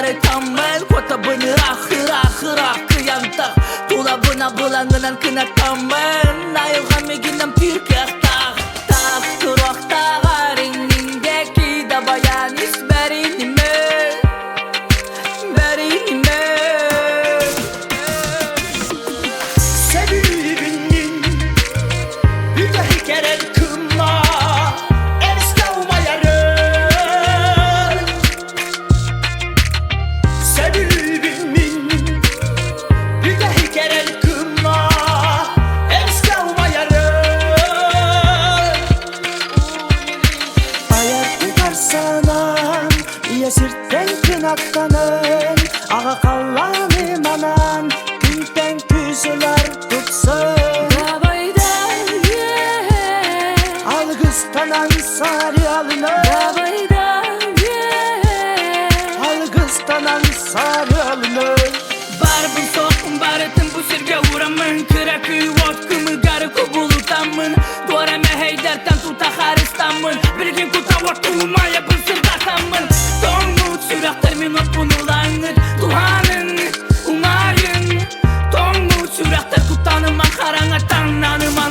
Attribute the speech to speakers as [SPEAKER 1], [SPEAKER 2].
[SPEAKER 1] bari tamel kota bını ahır kıyantak tula bına bulangınan kına tamel ayılgan meginden pirkak tak turakta garinindeki da bayan isberinime
[SPEAKER 2] Sevgilinin bir dahi gerek kılma Enişte umayarım Sevgilinin bir dahi gerek kılma Enişte umayarım Ayar tutarsanan iya sirtten kınaktanın Ağa kallanım anan Günten küzüler tutsun Algıstanan sarı alınır Algıstanan sarı alınır
[SPEAKER 1] Barbun sokun barıtın bu sirge uğramın Kırakı vodkımı garı kubulutamın Doreme heyderten tuta haristanmın Bilgin kuta vodkımı yapın sırdatamın Donut süraktar minut bunulanır Tuhanın umayın Donut süraktar kutanıma karanga tanlanıma